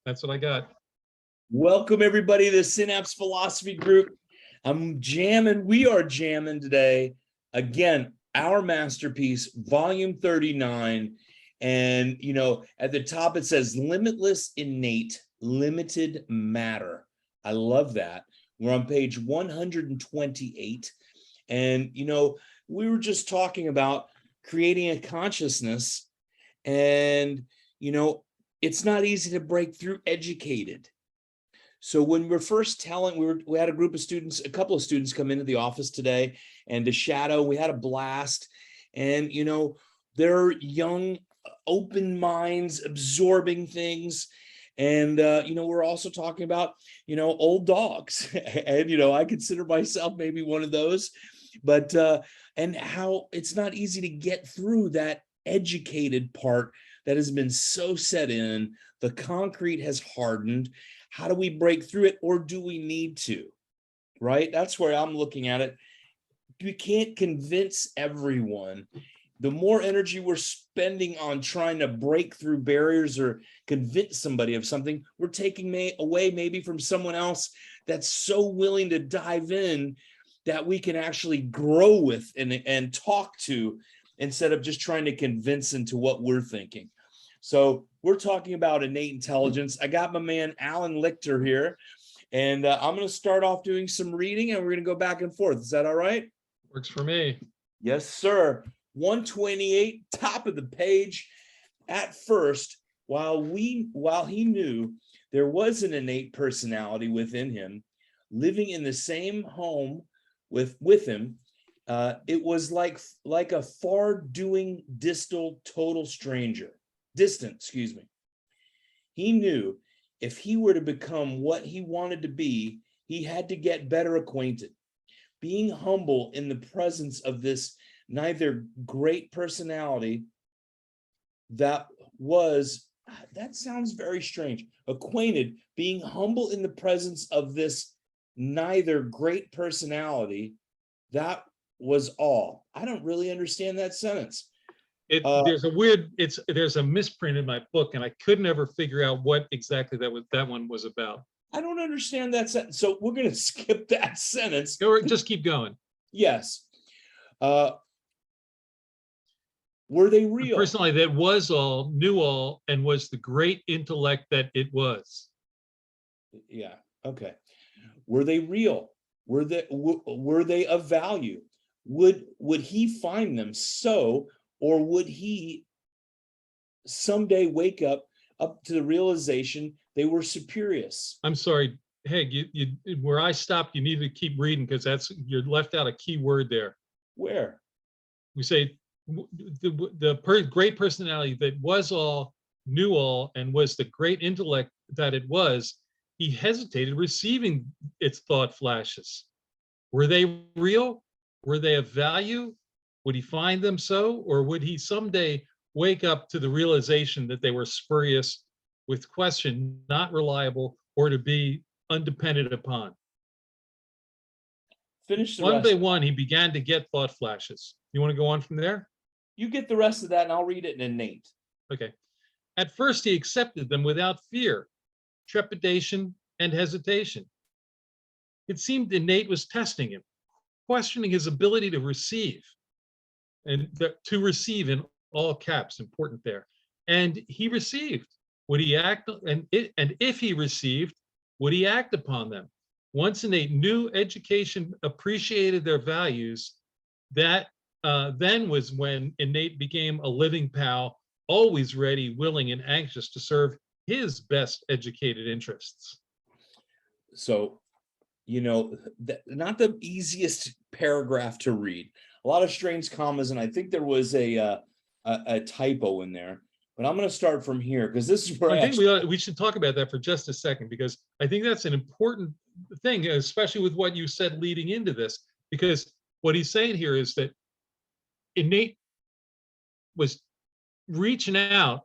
That's what I got. Welcome everybody to the Synapse Philosophy Group. We are jamming today. Again, our masterpiece, volume 39. And, at the top it says Limitless Innate, Limited Matter. I love that. We're on page 128. And, we were just talking about creating a consciousness. And, it's not easy to break through educated. So when we're first telling, we had a group of students, a couple of students come into the office today and to shadow, we had a blast. And, they're young, open minds, absorbing things. And, we're also talking about, old dogs. And, I consider myself maybe one of those. But, and how it's not easy to get through that educated part that has been so set in. The concrete has hardened. How do we break through it, or do we need to? Right? That's where I'm looking at it. We can't convince everyone. The more energy we're spending on trying to break through barriers or convince somebody of something, we're taking away maybe from someone else that's so willing to dive in that we can actually grow with and talk to, instead of just trying to convince into what we're thinking. So we're talking about innate intelligence. I got my man Alan Lichter here, and I'm going to start off doing some reading, and we're going to go back and forth. Is that all right? Works for me. Yes, sir. 128, top of the page. At first, while he knew there was an innate personality within him, living in the same home with him, it was like a far-doing, distant, excuse me. He knew if he were to become what he wanted to be, he had to get better acquainted. Being humble in the presence of this neither great personality that sounds very strange. Acquainted, being humble in the presence of this neither great personality, that was all. I don't really understand that sentence. There's a misprint in my book, and I could never figure out what exactly that one was about. I don't understand that sentence, so we're going to skip that sentence. Or just keep going. Yes. Were they real? Personally, that was all, knew all, and was the great intellect that it was. Yeah. Okay. Were they real? Were they of value? Would he find them so, or would he someday wake up to the realization they were spurious? I'm sorry, Haig, you where I stopped, you need to keep reading, because you're left out a key word there. Where? We say the great personality that was all, knew all, and was the great intellect that it was. He hesitated receiving its thought flashes. Were they real? Were they of value? Would he find them so? Or would he someday wake up to the realization that they were spurious, with question, not reliable, or to be undependent upon? Finish the one rest. by one, he began to get thought flashes. You want to go on from there? You get the rest of that, and I'll read it in innate. Okay. At first, he accepted them without fear, trepidation, and hesitation. It seemed innate was testing him, questioning his ability to receive, and to receive in all caps, important there. And he received. Would he act? And if he received, would he act upon them? Once innate knew education appreciated their values, that then was when innate became a living pal, always ready, willing, and anxious to serve his best educated interests. So, not the easiest paragraph to read. A lot of strange commas, and I think there was a typo in there. But I'm going to start from here, because this is where I think we should talk about that for just a second, because I think that's an important thing, especially with what you said leading into this, because what he's saying here is that innate was reaching out.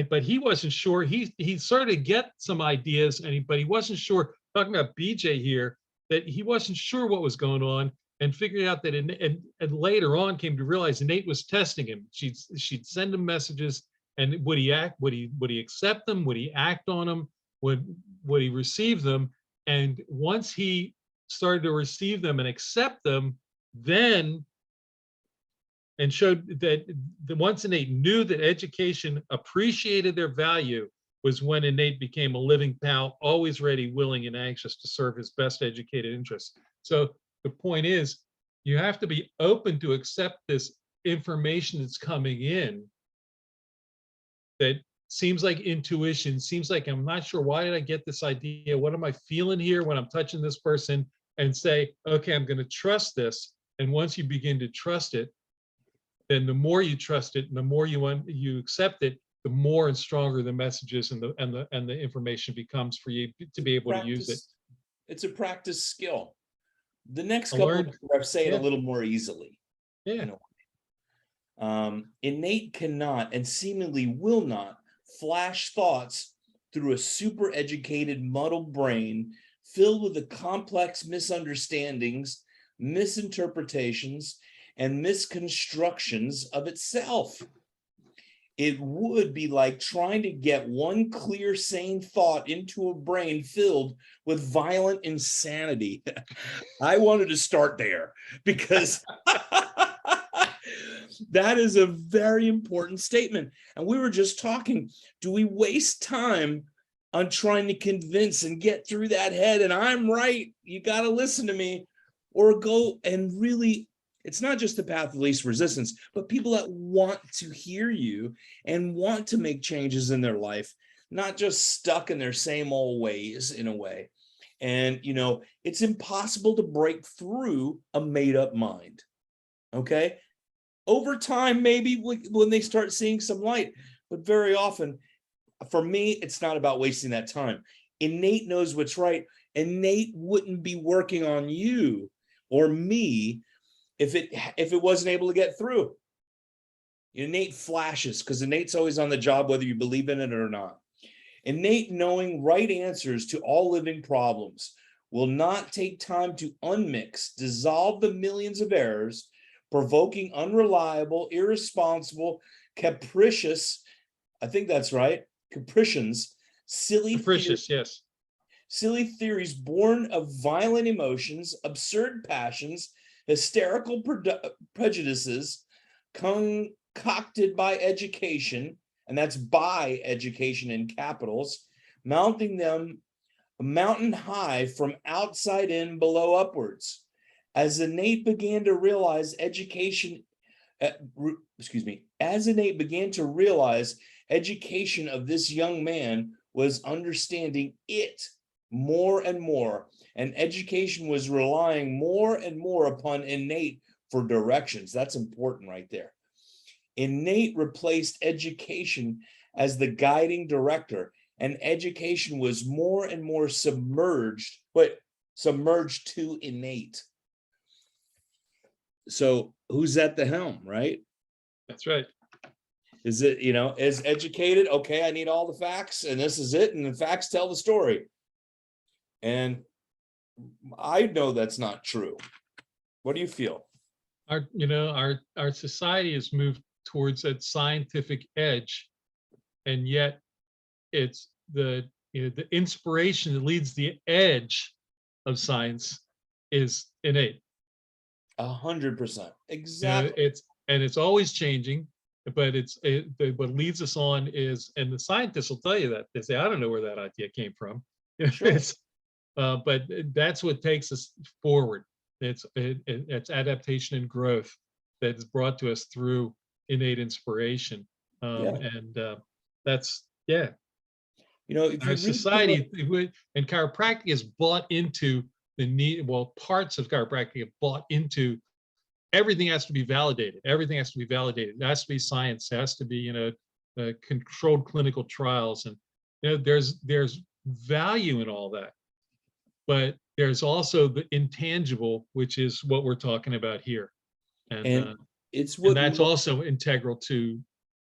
But he wasn't sure. He started to get some ideas, but he wasn't sure. Talking about BJ here, that he wasn't sure what was going on, and figured out that and later on came to realize innate was testing him. She'd send him messages, And would he act, would he accept them? Would he act on them? Would he receive them? And once he started to receive them and accept them, then, and showed that once Innate knew that education appreciated their value, was when Innate became a living pal, always ready, willing, and anxious to serve his best educated interests. So the point is, you have to be open to accept this information that's coming in that seems like intuition, seems like I'm not sure, why did I get this idea? What am I feeling here when I'm touching this person? And say, okay, I'm going to trust this. And once you begin to trust it, then the more you trust it, and the more you accept it, the more and stronger the messages and the information becomes for you to be able to use it. It's a practice skill. The next I couple learned- of say it yeah. a little more easily. Yeah. You know, Innate cannot and seemingly will not flash thoughts through a super educated, muddled brain filled with the complex misunderstandings, misinterpretations, and misconstructions of itself. It would be like trying to get one clear, sane thought into a brain filled with violent insanity. I wanted to start there because that is a very important statement. And we were just talking, do we waste time on trying to convince and get through that head? And I'm right, you got to listen to me, or go and really, it's not just the path of least resistance, but people that want to hear you and want to make changes in their life, not just stuck in their same old ways in a way. And, you know, it's impossible to break through a made up mind. Okay. Over time, maybe when they start seeing some light, but very often, for me, it's not about wasting that time. Innate knows what's right. Innate wouldn't be working on you or me if it wasn't able to get through. Innate flashes, because Innate's always on the job, whether you believe in it or not. Innate knowing right answers to all living problems will not take time to unmix, dissolve the millions of errors, provoking unreliable, irresponsible, capricious, I think that's right, capricious, Capricious, yes. silly theories born of violent emotions, absurd passions, hysterical prejudices concocted by education, and that's by education in capitals, mounting them a mountain high from outside in, below upwards. As Innate began to realize education of this young man was understanding it more and more, and education was relying more and more upon Innate for directions. That's important right there. Innate replaced education as the guiding director, and education was more and more submerged to Innate. So who's at the helm, right? That's right. Is it, you know, is educated? Okay, I need all the facts, and this is it, and the facts tell the story. And I know that's not true. What do you feel? Our society has moved towards that scientific edge, and yet it's the inspiration that leads the edge of science is innate. 100%. Exactly. It's always changing, but what leads us on is, and the scientists will tell you that they say, I don't know where that idea came from. Sure. But that's what takes us forward. It's adaptation and growth that's brought to us through innate inspiration. And that's, yeah. You know, if our you society and chiropractic is bought into the need. Well, parts of chiropractic have bought into everything has to be validated. Everything has to be validated. It has to be science. It has to be, controlled clinical trials. And there's value in all that. But there's also the intangible, which is what we're talking about here. And that's also integral to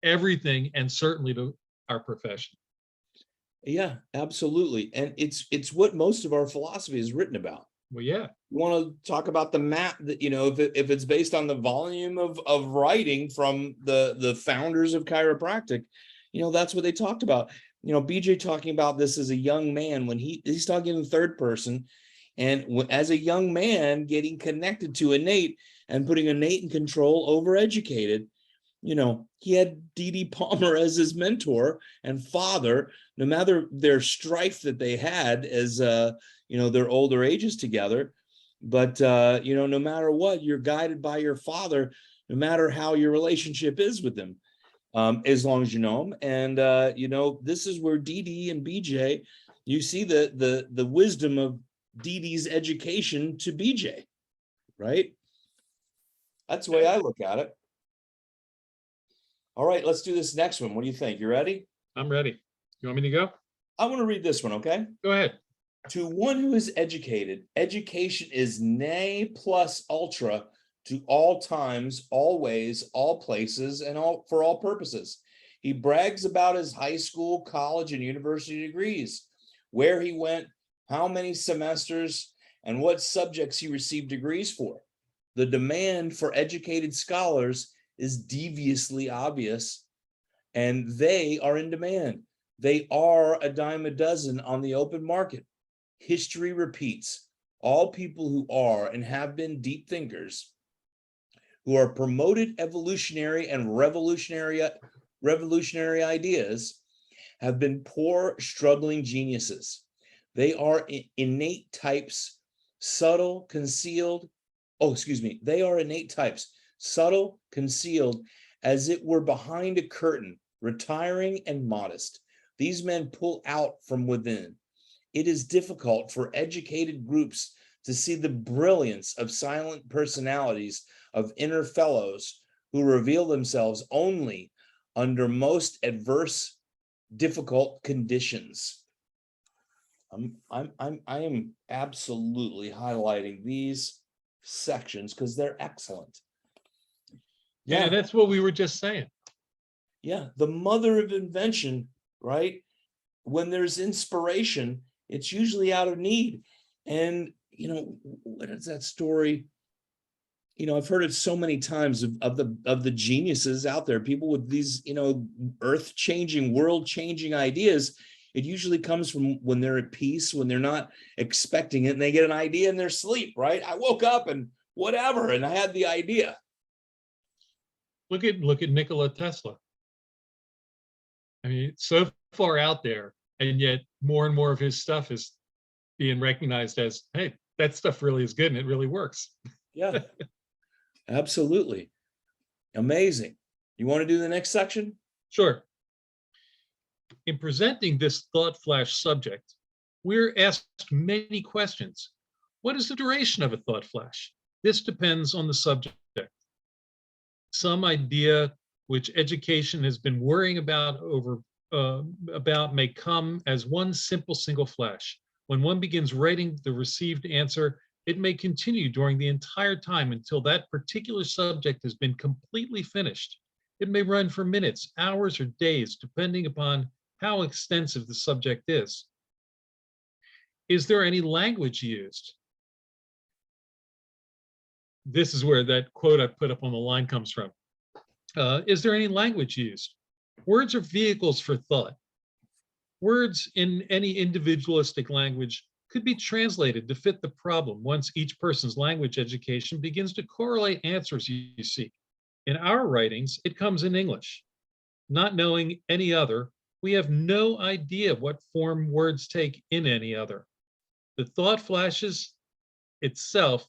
everything, and certainly to our profession. Yeah, absolutely. And it's what most of our philosophy is written about. Well, yeah. You want to talk about the map that, if it's based on the volume of writing from the founders of chiropractic, That's what they talked about. BJ talking about this as a young man when he's talking in third person, and as a young man getting connected to innate and putting innate in control over educated. He had D.D. Palmer as his mentor and father, no matter their strife that they had as their older ages together. But no matter what, you're guided by your father, no matter how your relationship is with him. As long as you know him. And this is where DD and BJ, you see the wisdom of DD's education to BJ, right? That's the way I look at it. All right, let's do this next one. What do you think? You ready? I'm ready. You want me to go? I want to read this one, okay? Go ahead. To one who is educated, education is ne plus ultra to all times, all ways, all places, and for all purposes. He brags about his high school, college, and university degrees, where he went, how many semesters, and what subjects he received degrees for. The demand for educated scholars is deviously obvious, and they are in demand. They are a dime a dozen on the open market. History repeats. All people who are and have been deep thinkers, who are promoted evolutionary and revolutionary ideas, have been poor, struggling geniuses. They are innate types, subtle, concealed. They are innate types, subtle, concealed, as it were behind a curtain, retiring and modest. These men pull out from within. It is difficult for educated groups to see the brilliance of silent personalities of inner fellows who reveal themselves only under most adverse, difficult conditions. I am absolutely highlighting these sections because they're excellent. Yeah, that's what we were just saying. Yeah, the mother of invention, right? When there's inspiration, it's usually out of need. And what is that story? I've heard it so many times of the geniuses out there, people with these earth-changing, world-changing ideas. It usually comes from when they're at peace, when they're not expecting it, and they get an idea in their sleep, right? I woke up and whatever, and I had the idea. Look at Nikola Tesla. I mean, it's so far out there, and yet more and more of his stuff is being recognized as, hey, that stuff really is good and it really works. Yeah, absolutely. Amazing. You want to do the next section? Sure. In presenting this thought flash subject, we're asked many questions. What is the duration of a thought flash? This depends on the subject. Some idea which education has been worrying about may come as one simple single flash. When one begins writing the received answer, it may continue during the entire time until that particular subject has been completely finished. It may run for minutes, hours, or days, depending upon how extensive the subject is. Is there any language used? This is where that quote I put up on the line comes from. Is there any language used? Words are vehicles for thought. Words in any individualistic language could be translated to fit the problem once each person's language education begins to correlate answers you seek. In our writings, it comes in English. Not knowing any other, we have no idea what form words take in any other. The thought flashes itself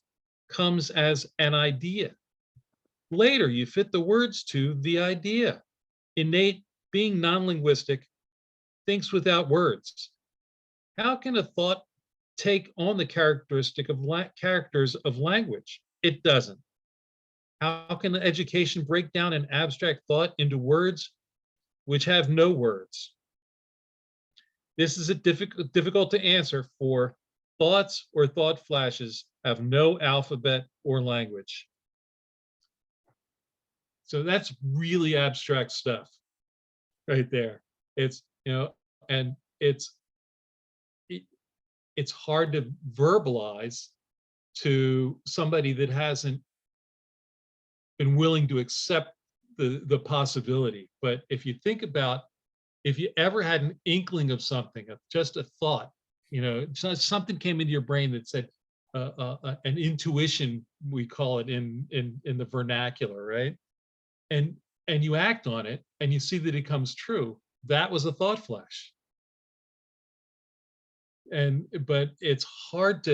comes as an idea. Later, you fit the words to the idea. Innate, being non-linguistic, thinks without words. How can a thought take on the characteristic of characters of language? It doesn't. How can education break down an abstract thought into words which have no words? This is difficult to answer, for thoughts or thought flashes have no alphabet or language. So that's really abstract stuff right there. It's, and it's hard to verbalize to somebody that hasn't been willing to accept the possibility. But if you think about if you ever had an inkling of something, of just a thought, something came into your brain that said, an intuition, we call it in the vernacular, right? And and you act on it, and you see that it comes true. That was a thought flash. But it's hard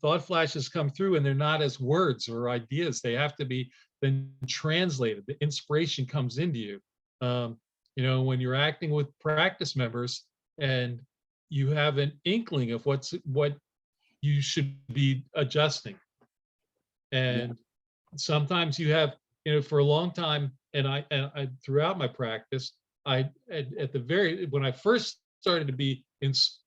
thought flashes come through, and they're not as words or ideas. They have to be then translated. The inspiration comes into you. When you're acting with practice members and you have an inkling of what you should be adjusting. And sometimes you have, for a long time, and I throughout my practice, when I first started to be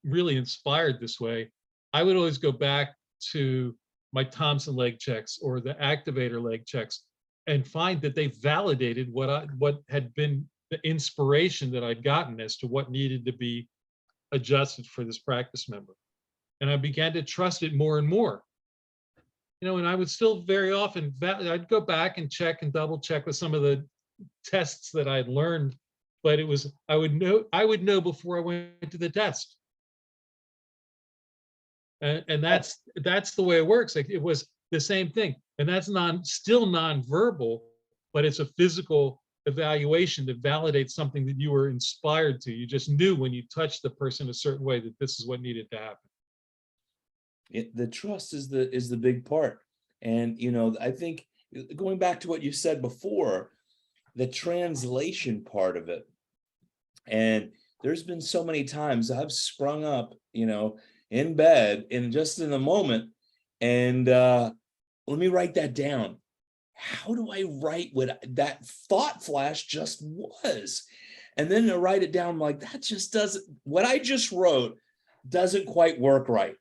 really inspired this way, I would always go back to my Thompson leg checks or the activator leg checks and find that they validated what had been the inspiration that I'd gotten as to what needed to be adjusted for this practice member. And I began to trust it more and more. And I would still very often, I'd go back and check and double check with some of the tests that I'd learned, but I would know before I went to the test. And that's the way it works. Like, it was the same thing. And that's still nonverbal, but it's a physical evaluation that validates something that you were inspired to. You just knew when you touched the person a certain way that this is what needed to happen. The trust is the big part. And, I think going back to what you said before, the translation part of it. And there's been so many times I've sprung up, in bed in the moment. And let me write that down. How do I write what that thought flash just was? And then to write it down, like, that just doesn't, what I just wrote doesn't quite work right.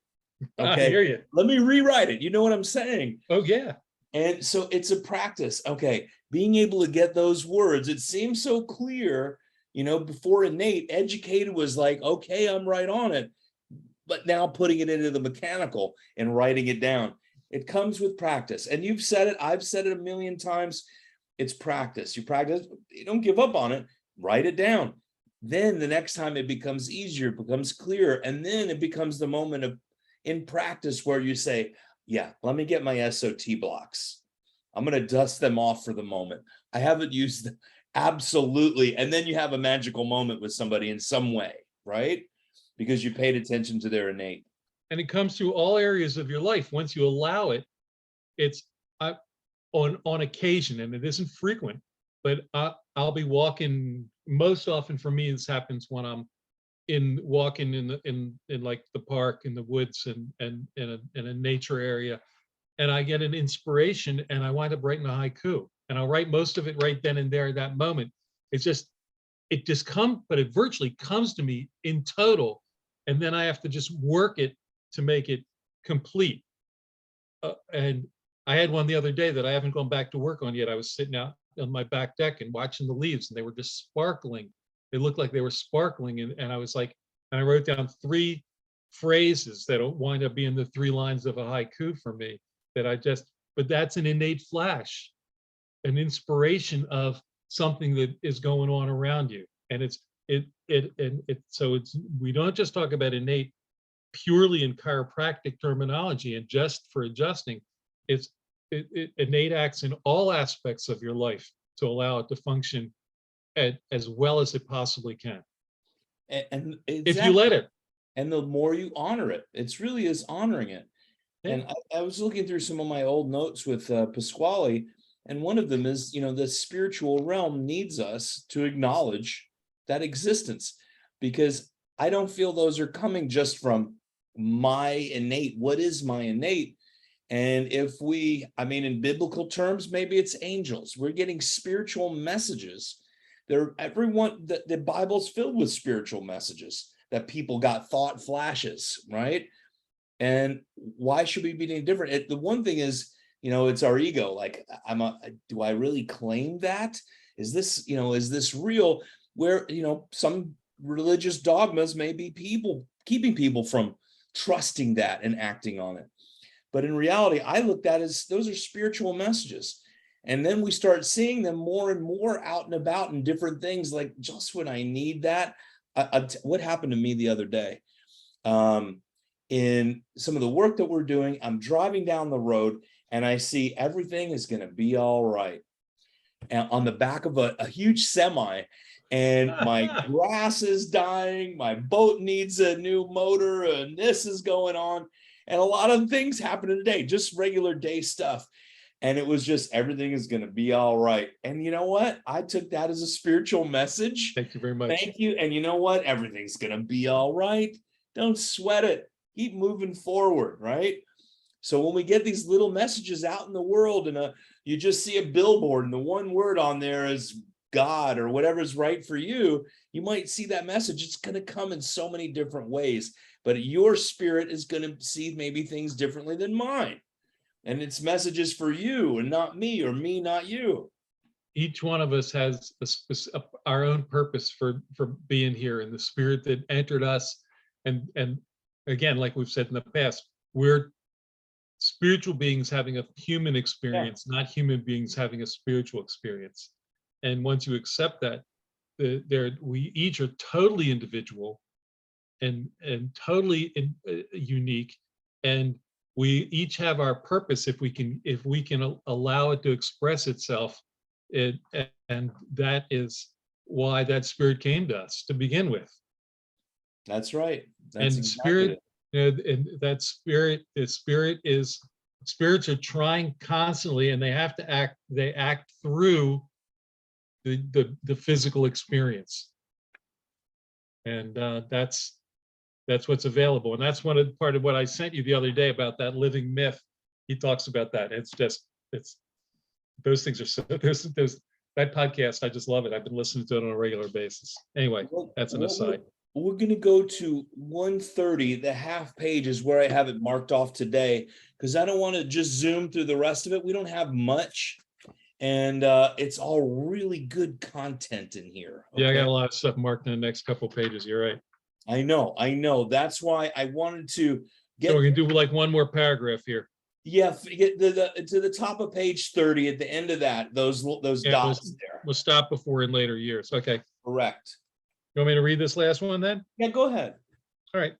Okay. I hear you. Let me rewrite it. You know what I'm saying? Oh, yeah. And so it's a practice. Okay. Being able to get those words, it seems so clear, before innate, educated was like, okay, I'm right on it. But now putting it into the mechanical and writing it down, it comes with practice. And you've said it, I've said it a million times. It's practice. You practice, you don't give up on it, write it down. Then the next time it becomes easier, it becomes clearer. And then it becomes the moment of in practice where you say, yeah, let me get my SOT blocks. I'm going to dust them off for the moment. I haven't used them. Absolutely. And then you have a magical moment with somebody in some way, right? Because you paid attention to their innate. And it comes through all areas of your life. Once you allow it, it's on occasion, and it isn't frequent, but I'll be walking. Most often for me, this happens when I'm walking in like the park, in the woods, and in a nature area, and I get an inspiration, and I wind up writing a haiku, and I'll write most of it right then and there, that moment. It just comes, but it virtually comes to me in total, and then I have to just work it to make it complete. And I had one the other day that I haven't gone back to work on yet. I was sitting out on my back deck and watching the leaves, and they were just sparkling. They looked like they were sparkling, and I was like, and I wrote down 3 phrases that wind up being the 3 lines of a haiku for me. But that's an innate flash, an inspiration of something that is going on around you, and we don't just talk about innate purely in chiropractic terminology and just for adjusting. Innate acts in all aspects of your life to allow it to function as well as it possibly can. And exactly. If you let it. And the more you honor it, it's really is honoring it. Yeah. And I was looking through some of my old notes with Pasquale, and one of them is, the spiritual realm needs us to acknowledge that existence, because I don't feel those are coming just from my innate. What is my innate? And if in biblical terms, maybe it's angels. We're getting spiritual messages. The Bible's filled with spiritual messages that people got thought flashes, right? And why should we be any different? The one thing is, it's our ego. Like, do I really claim that? Is this real? Where, some religious dogmas may be keeping people from trusting that and acting on it. But in reality, I looked at it as those are spiritual messages. And then we start seeing them more and more out and about in different things, like just when I need that. What happened to me the other day? In some of the work that we're doing, I'm driving down the road and I see everything is going to be all right. And on the back of a huge semi, and my grass is dying, my boat needs a new motor, and this is going on. And a lot of things happen today, just regular day stuff. And it was just, everything is going to be all right. And you know what? I took that as a spiritual message. Thank you very much. Thank you. And you know what? Everything's going to be all right. Don't sweat it. Keep moving forward, right? So when we get these little messages out in the world, and you just see a billboard and the one word on there is God or whatever is right for you, you might see that message. It's going to come in so many different ways, but your spirit is going to see maybe things differently than mine. And it's messages for you and not me, or me, not you. Each one of us has our own purpose for being here, and the spirit that entered us. And again, like we've said in the past, we're spiritual beings having a human experience, not human beings having a spiritual experience. And once you accept that, we each are totally individual and totally unique, and we each have our purpose if we can allow it to express itself. And that is why that spirit came to us to begin with. That's right. That's and exactly spirit it. And that spirit, spirits are trying constantly, and they have to act through the physical experience. And that's what's available. And that's part of what I sent you the other day about that living myth. He talks about that. It's those things are so, there's that podcast. I just love it. I've been listening to it on a regular basis. Anyway, that's an aside. We're going to go to 130. The half page is where I have it marked off today, because I don't want to just zoom through the rest of it. We don't have much, and it's all really good content in here. Okay? Yeah, I got a lot of stuff marked in the next couple pages. You're right. I know. That's why I wanted to get. So we can do like one more paragraph here. Yeah, get to the top of page 30. At the end of that, those dots there. We'll stop before in later years. Okay. Correct. You want me to read this last one then? Yeah, go ahead. All right.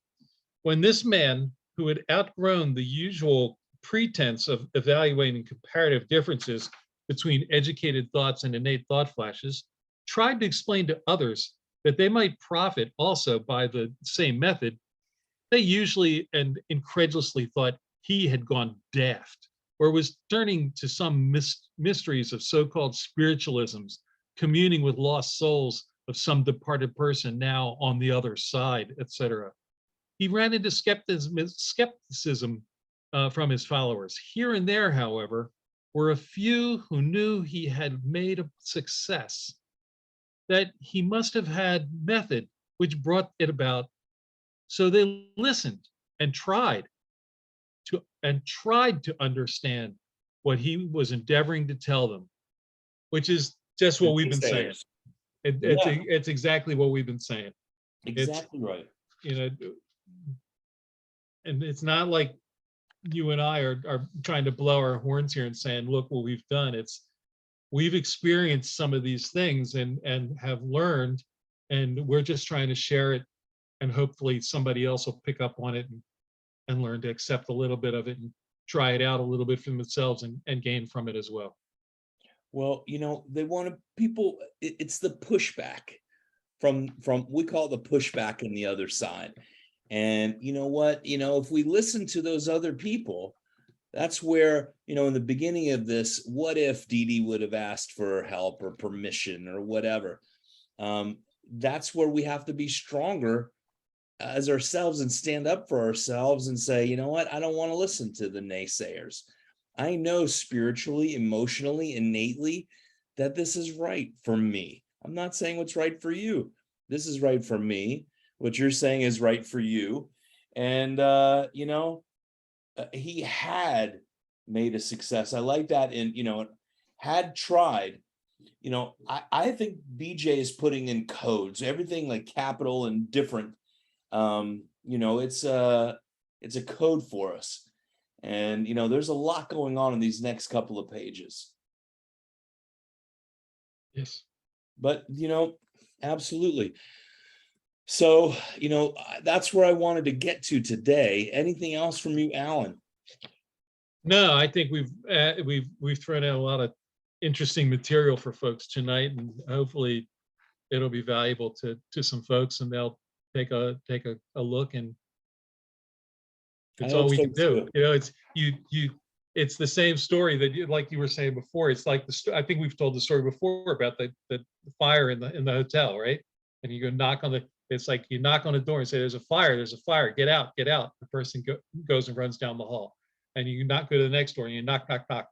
When this man, who had outgrown the usual pretense of evaluating comparative differences between educated thoughts and innate thought flashes, tried to explain to others that they might profit also by the same method, they usually and incredulously thought he had gone daft, or was turning to some mysteries of so-called spiritualisms, communing with lost souls of some departed person now on the other side, etc. He ran into skepticism from his followers. Here and there, however, were a few who knew he had made a success, that he must have had method which brought it about. So they listened and tried to understand what he was endeavoring to tell them, which is just what we've been saying. It's exactly what we've been saying. Exactly right. You know, and it's not like you and I are trying to blow our horns here and saying, look what we've done. It's we've experienced some of these things and have learned, and we're just trying to share it, and hopefully somebody else will pick up on it and learn to accept a little bit of it and try it out a little bit for themselves and gain from it as well. Well, they want people, it's the pushback from we call it the pushback on the other side. And you know what, if we listen to those other people, that's where, in the beginning of this, what if Dee Dee would have asked for help or permission or whatever? That's where we have to be stronger as ourselves and stand up for ourselves and say, you know what, I don't want to listen to the naysayers. I know spiritually, emotionally, innately that this is right for me. I'm not saying what's right for you. This is right for me. What you're saying is right for you. And, he had made a success. I like that. And, had tried, I think BJ is putting in codes, everything like capital and different. It's a code for us. And, there's a lot going on in these next couple of pages. Yes. But, absolutely. So, that's where I wanted to get to today. Anything else from you, Alan? No, I think we've thrown out a lot of interesting material for folks tonight, and hopefully it'll be valuable to some folks, and they'll take a look, and I it's all hope we so can do. too. It's the same story that like you were saying before. It's like I think we've told the story before about the fire in the hotel, right? And you go knock on the. It's like you knock on the door and say, "There's a fire! There's a fire! Get out! Get out!" The person goes and runs down the hall, and you not go to the next door and you knock, knock, knock.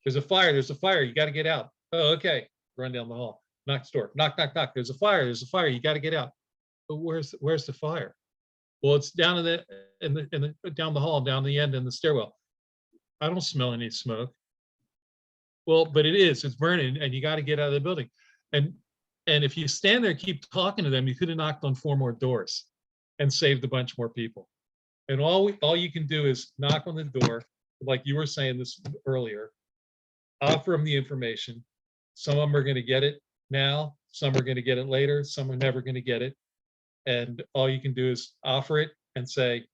There's a fire! There's a fire! You got to get out. Oh, okay. Run down the hall. Knock the door. Knock, knock, knock. There's a fire! There's a fire! You got to get out. But where's the fire? Well, it's down down the hall, down the end in the stairwell. I don't smell any smoke. Well, but it's burning, and you got to get out of the building. And if you stand there and keep talking to them, you could have knocked on 4 more doors and saved a bunch more people. And all you can do is knock on the door, like you were saying this earlier, offer them the information. Some of them are going to get it now, some are going to get it later, some are never going to get it. And all you can do is offer it and say,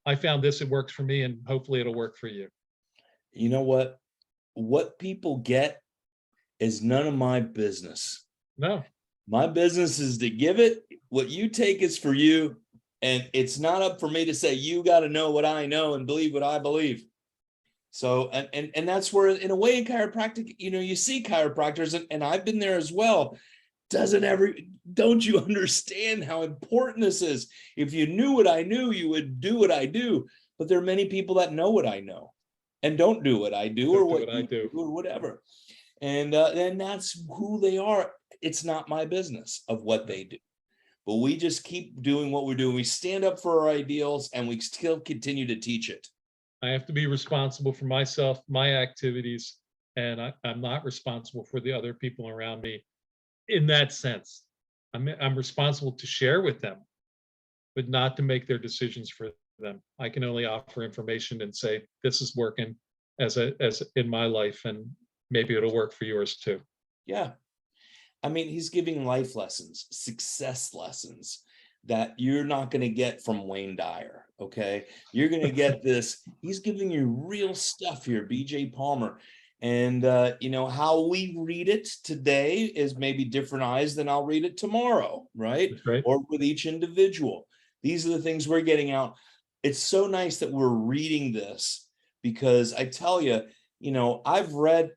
I found this, it works for me, and hopefully it'll work for you. You know what? What people get is none of my business. No. My business is to give it. What you take is for you. And it's not up for me to say, you got to know what I know and believe what I believe. So, and that's where, in a way, in chiropractic, you see chiropractors, and I've been there as well. Don't you understand how important this is? If you knew what I knew, you would do what I do. But there are many people that know what I know and don't do what I do, or what I do, or whatever. And then that's who they are. It's not my business of what they do. But we just keep doing what we're doing. We stand up for our ideals, and we still continue to teach it. I have to be responsible for myself, my activities, and I'm not responsible for the other people around me. In that sense, I'm responsible to share with them, but not to make their decisions for them. I can only offer information and say, this is working as in my life, and maybe it'll work for yours too. Yeah. I mean, he's giving life lessons, success lessons that you're not going to get from Wayne Dyer. Okay. You're going to get this. He's giving you real stuff here, BJ Palmer. And, how we read it today is maybe different eyes than I'll read it tomorrow. Right. That's right. Or with each individual. These are the things we're getting out. It's so nice that we're reading this, because I tell you, I've read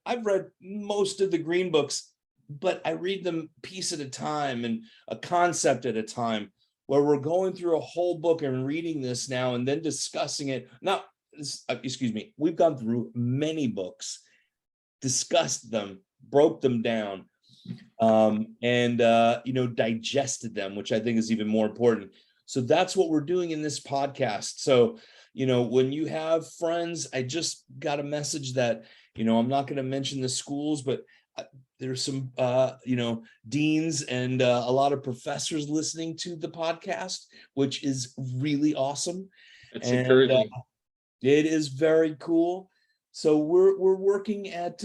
most of the green books, but I read them piece at a time and a concept at a time, where we're going through a whole book and reading this now and then discussing it. Now, excuse me, we've gone through many books, discussed them, broke them down, and digested them, which I think is even more important. So that's what we're doing in this podcast. So, when you have friends, I just got a message that, I'm not going to mention the schools, but there's some, deans and a lot of professors listening to the podcast, which is really awesome. It's encouraging. It is very cool. So we're working at,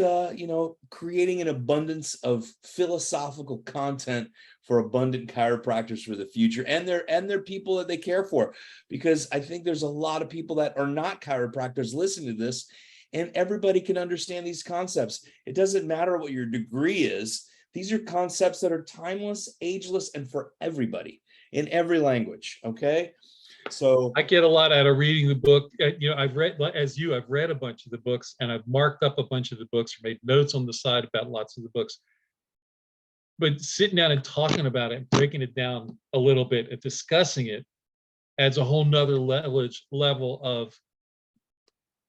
creating an abundance of philosophical content for abundant chiropractors for the future, and their people that they care for, because I think there's a lot of people that are not chiropractors listening to this, and everybody can understand these concepts. It doesn't matter what your degree is. These are concepts that are timeless, ageless, and for everybody in every language. Okay. So I get a lot out of reading the book. I've read a bunch of the books, and I've marked up a bunch of the books, or made notes on the side about lots of the books. But sitting down and talking about it, and breaking it down a little bit and discussing it adds a whole nother level of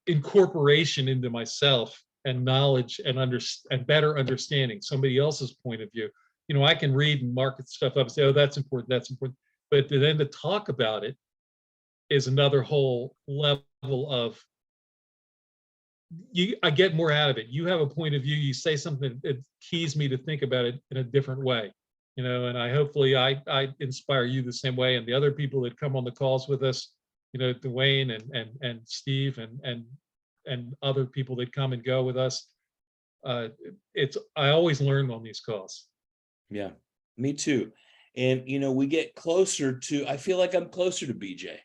incorporation into myself, and knowledge, and better understanding somebody else's point of view. I can read and mark stuff up and say, oh, that's important, that's important. But then to talk about it is another whole level of, I get more out of it. You have a point of view, you say something that keys me to think about it in a different way, and hopefully I inspire you the same way, and the other people that come on the calls with us, Dwayne and Steve and other people that come and go with us. I always learn on these calls. Yeah, me too. And we get closer to, I feel like I'm closer to BJ.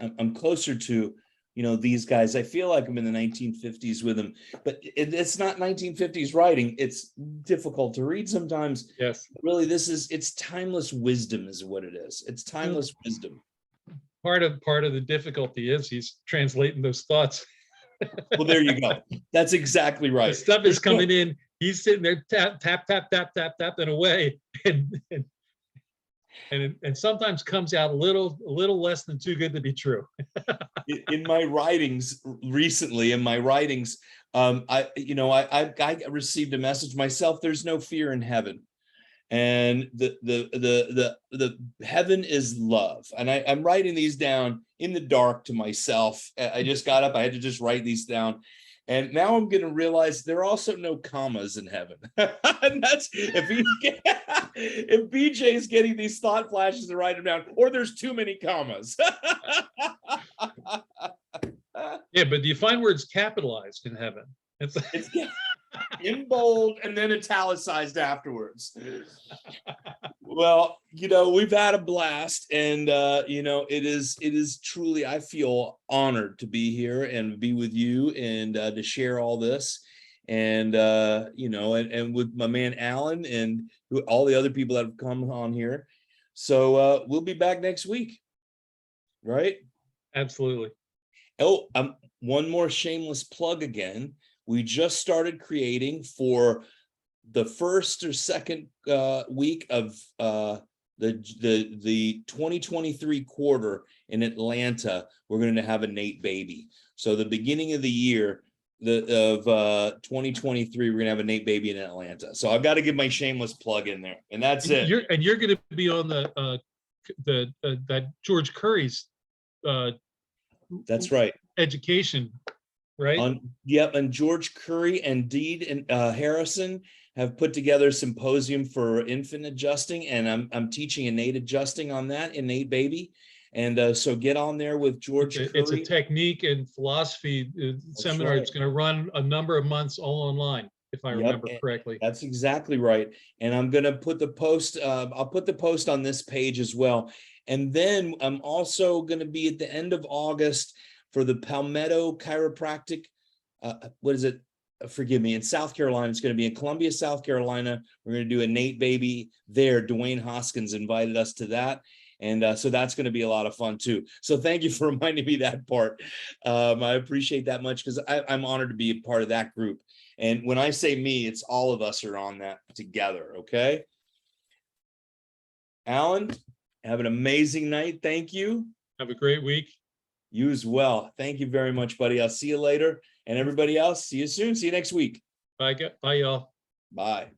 I'm closer to, these guys. I feel like I'm in the 1950s with them, but it's not 1950s writing. It's difficult to read sometimes. Yes. Really, it's timeless wisdom is what it is. It's timeless wisdom. Part of the difficulty is he's translating those thoughts. Well, there you go. That's exactly right. The stuff is coming in. He's sitting there tap, tap, tap, tap, tap, tap, and away. And sometimes comes out a little less than too good to be true. In my writings recently, I received a message myself. There's no fear in heaven, and the heaven is love. And I'm writing these down in the dark to myself. I just got up. I had to just write these down. And now I'm going to realize there are also no commas in heaven. And that's if BJ is getting these thought flashes to write them down, or there's too many commas. Yeah, but do you find where it's capitalized in heaven? It's in bold and then italicized afterwards. Well, we've had a blast, and it is truly, I feel honored to be here and be with you and to share all this, and and with my man Alan and all the other people that have come on here. So we'll be back next week, right? Absolutely. Oh, one more shameless plug again. We just started creating for the first or second week of the 2023 quarter in Atlanta. We're going to have a Nate baby. So the beginning of the year of 2023, we're going to have a Nate baby in Atlanta. So I've got to give my shameless plug in there, and that's it. You're going to be on that George Curry's. That's right. Education, right? And George Curry and Deed and Harrison have put together a symposium for infant adjusting, and I'm teaching innate adjusting on that, innate baby. And so get on there with George Curry. It's a technique and philosophy seminar. Right. It's going to run a number of months all online, if I remember correctly. That's exactly right. And I'm going to put the post, I'll put the post on this page as well. And then I'm also going to be at the end of August for the Palmetto Chiropractic, forgive me, in South Carolina. It's going to be in Columbia, South Carolina. We're going to do a Nate baby there. Dwayne Hoskins invited us to that. And so that's going to be a lot of fun too. So thank you for reminding me that part. I appreciate that much, because I'm honored to be a part of that group. And when I say me, it's all of us are on that together. Okay. Alan, have an amazing night. Thank you. Have a great week. You as well. Thank you very much, buddy. I'll see you later. And everybody else, see you soon. See you next week. Bye, y'all. Bye.